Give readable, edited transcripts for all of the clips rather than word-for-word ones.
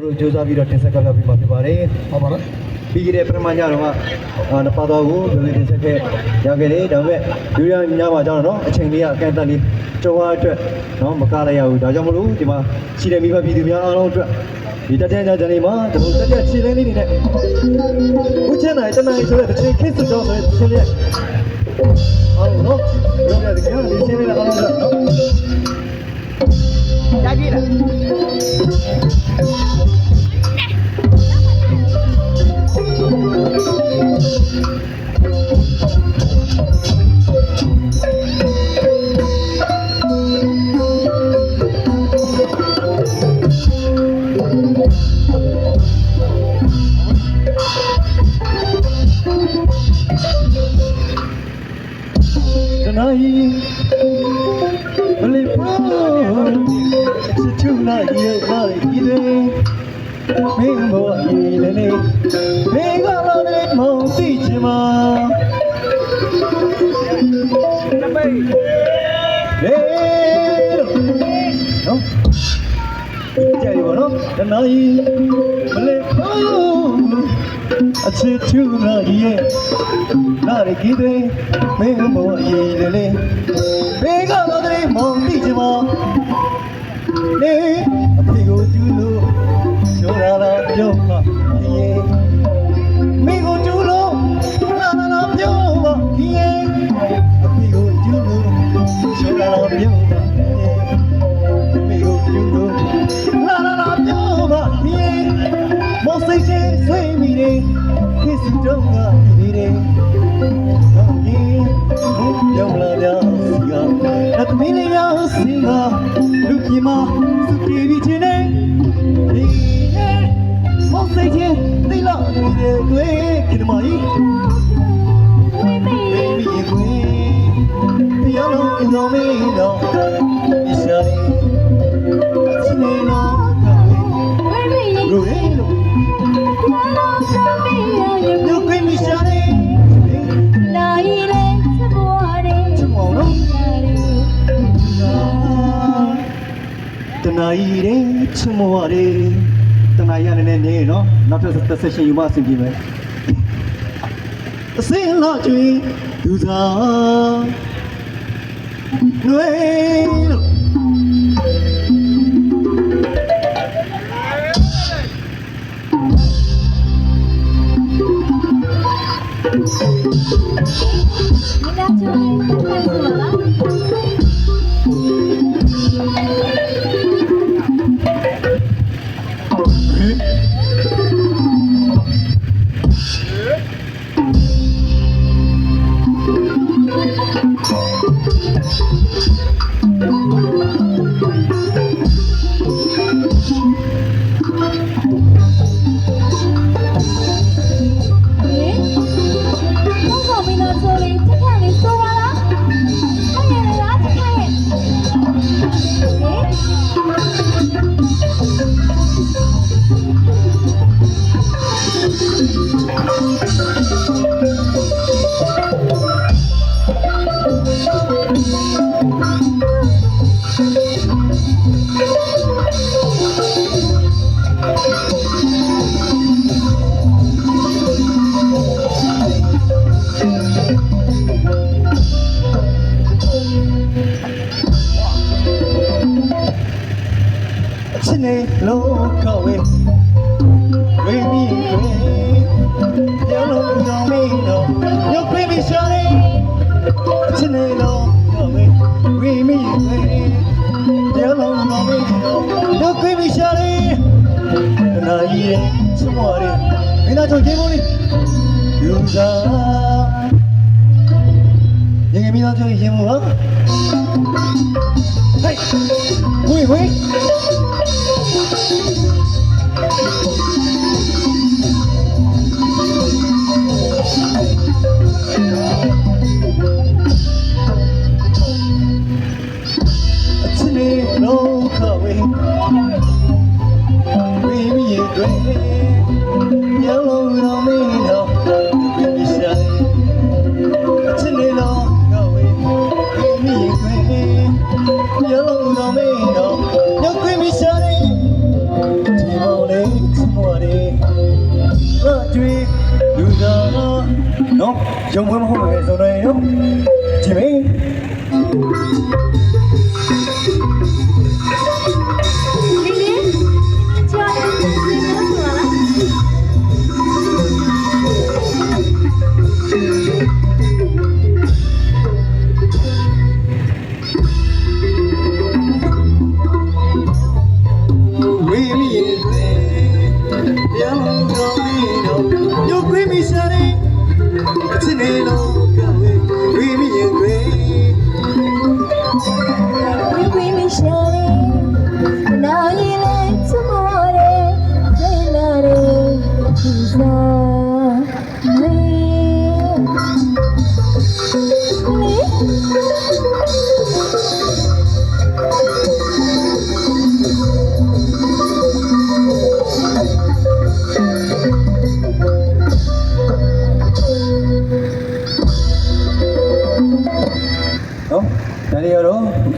တို့ကြိုးစားပြီးတော့တင်ဆက်ကြပြပေးမှာဖြစ်ပါတယ်။ဟုတ်ပါလား။ပြီးခဲ့တဲ့ပထမညတော့နှစ်ပါးတော်ကိုလူလေးတင်ဆက်ခဲ့ရခဲ့တယ်။ဒါပေမဲ့လူရညမှာကြောင်းတော့အချိန်လေးကအကန့်အသတ်လေးကြုံရအတွက်နော်မကားလိုက်ရဘူး။ဒါကြောင့်မလို့ဒီမှာရှိတဲ့မိဘပြည်သူများအားလုံးအတွက်ဒီတက်တဲ့ညနေမှာတို့တက်တဲ့ခြေလင်းလေးတွေနဲ့ဦးချမ်းနိုင်တနိုင်ဆိုတဲ့တစ်ချိန်ခစ်စွတော့ဆိုတဲ့ခြေလေးအားလုံးနော်ပြောပြတယ်ကျွန်တော်ဒီခြေလေးအားလုံးနော်ရပြီလားဆက်ယူမဆင်ပြေမယ်အစင်းလာကျွေးသူစားနှွေးလို့ နော်ရုံပွဲမဟုတ်ပါဘူးဆိုတော့နော်ကြည့်မေး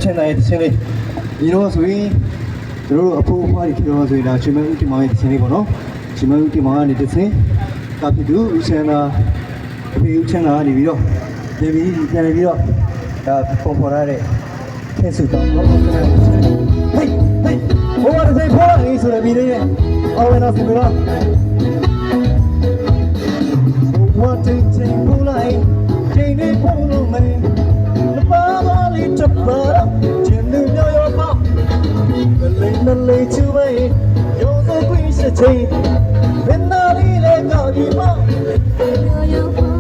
ချင်းတိုင်းချင်းလေးဒီတော့ဆိုရင်တို့အဖိုးအဖွားတွေပြောဆိုရင်ဒါချင်းမဲဦးတင်မောင်ရဲ့ချင်းလေးပေါ့နော်ချင်းမဲဦးတင်မောင်ကနေတစ်ချင်းကာဖြစ်သူဦးဆန္ဒအဖေဦးချမ်းသာနေပြီးတော့ဒီပြီးပြန်နေပြီးတော့ဒါပုံဖော်ရတဲ့ထင်းစုတောင်းတော့ဟေးဟေးဘောရတဲ့ဖော်ရရေးဆိုတဲ့ပြီးလေးနဲ့အော်ဝင်တော့စီပြီးတော့ What did you do like? Jane Polo man. The body to butter. Jimmy know your mom. The late to wait. You're the queen city. When the lady got you mom. Know your mom.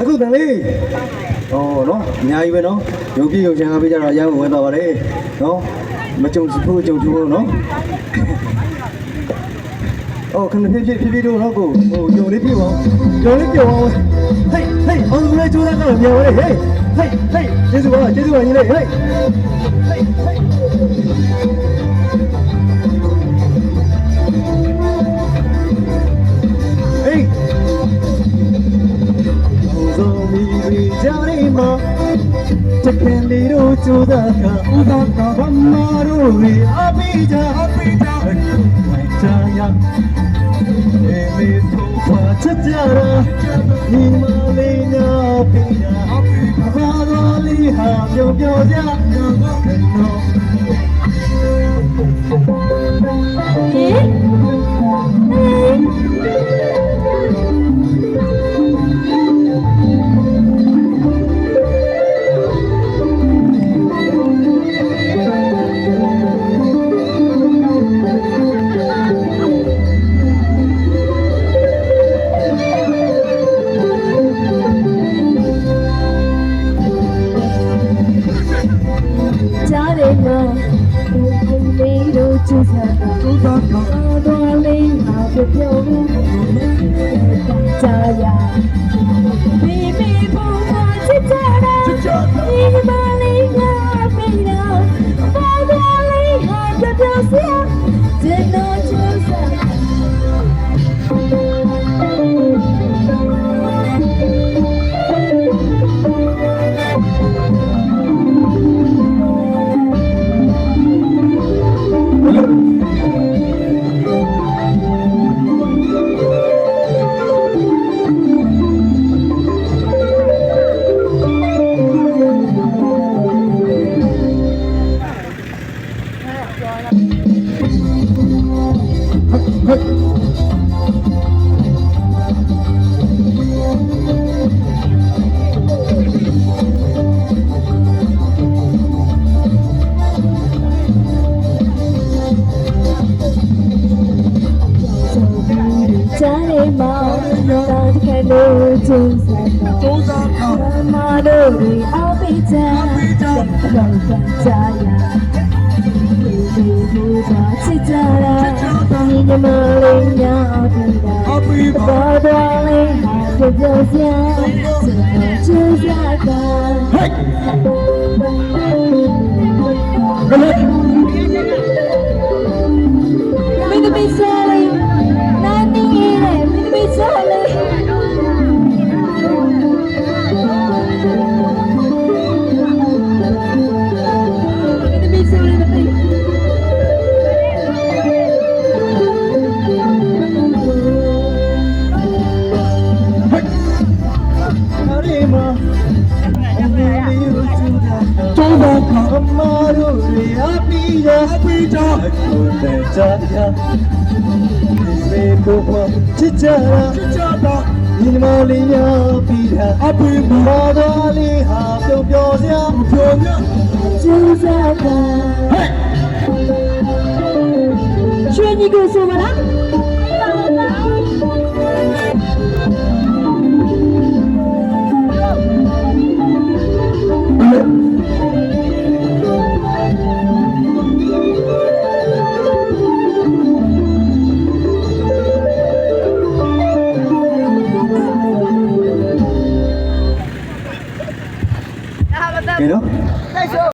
Aku tadi, oh no, nyai be no, yogi yogi yang bicara yang bukan tahu deh, no, macam cupu no. Oh, kena pipi dulu aku, oh, jom pipi bang, hey, orang mulai curang kalau dia boleh, hey, jesu bang ni hey. ကျိုးသားကဥသာကဘာမာတို့ရေအပိကြချာရမေဖို့ခွာချက်ကြရာဒီမလေးညာပိညာဘာတော်လေးဟာပြောပြောကြတော့ 学你个什么啦？